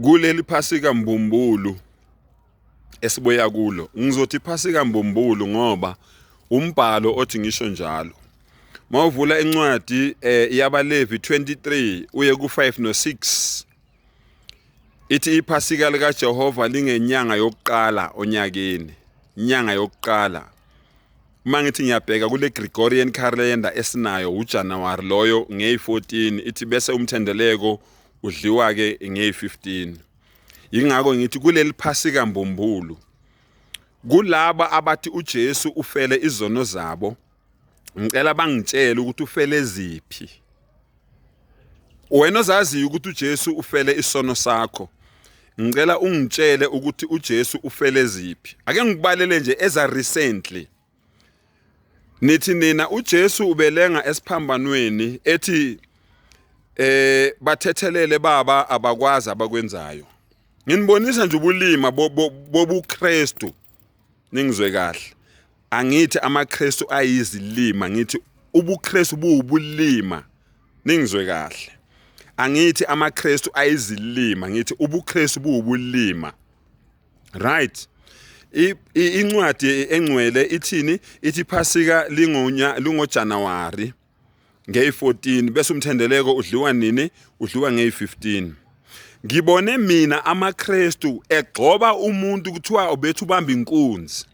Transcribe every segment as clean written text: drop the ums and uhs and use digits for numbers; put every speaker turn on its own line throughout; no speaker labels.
kuleli phasika mbumbulu esiboya kulo ngizothi phasika mbumbulu ngoba umbhalo othi ngisho njalo mawuvula incwadi yabaLevi 23 uye ku5 no6 ithi iphasika lika Jehova lingenyanga yokuqala onyakeni inyanga yokuqala mangithi ngiyabheka kule Gregorian calendar esinayo uJanuary loyo nge14 ithi bese umthendeleko udliwa ke nge15 ingakho ngithi kuleli phasika mbumbulu kulaba abathi uJesu ufele izono zabo ngicela bangitshele ukuthi ufele ziphi wena ozazi ukuthi uJesu ufele isono sakho ngicela ungitshele ukuthi uJesu ufele ziphi ake ngikubalele nje eza recently nithi nina uJesu ubelenga esiphambanweni ethi bathethelele baba abakwazi abakwenzayo nginibonisa nje ubulima bobuKristu ningizwe kahle angithi amaKristu ayizilima ngithi ubuKristu buubulima ningizwe kahle angithi amaKristu ayizilima ngithi ubuKristu buubulima right incwadi engcwele ithini ithi phasika lingoJanuary nge14 bese umthendeleko udliwa nini udliwa nge15 ngibone mina amaKristu egxoba umuntu kuthiwa ubethu ubamba inkunzi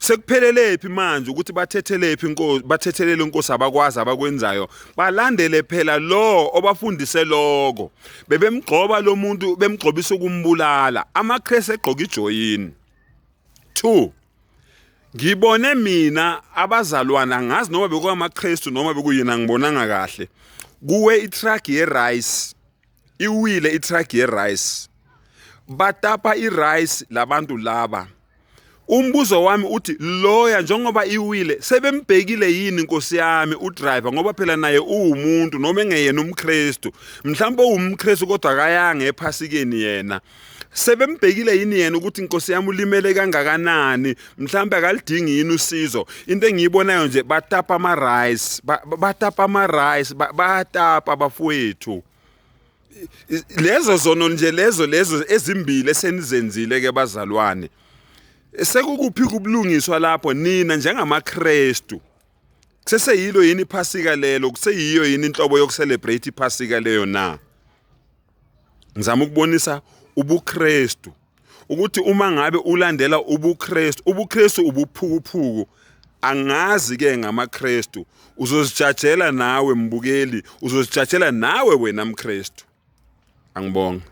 sekuphelelepi manje ukuthi bathethelephi inkosi bathethelele inkosi abakwazi abakwenzayo balandele phela lo obafundise lokho bebemgxoba lo muntu bemgxobisa ukumbulala amaKristu egqoka ijoyini 2 ngibone mina abazalwana ngazi noma bekuamaKristu noma bekuyina ngibonanga kahle kuwe itruck yerice iwile itruck yerice batapa irice labantu laba umbuzo wami uthi loya njengoba iwile sebembhekile yini inkosi yami udriver ngoba phela naye uwumuntu noma engeyena umKristu mhlawumbe uwumKristu kodwa akayanga ephasikeni yena sebembhekile yini yena ukuthi inkosi yami ulimele kangakanani mhlawumbe akalidingi yini usizo into engiyibonayo nje batapa ama-rice batapa bafowethu lezo zono nje lezo ezimbili esenizenzile ke bazalwane sekukuphi kubulungiswa lapho nina njengamaKristu kuseseyilo yini iphasika lelo kuseyiyo yini inhlobo yokucelebrate iphasika leyo na ngizama ukubonisa ubuKristu ukuthi uma ngabe ulandela ubuKristu ubuphukuphuku angazi ke ngamaKristu uzozijajela nawe mbukeli uzozijajela nawe wena mKristu angibonga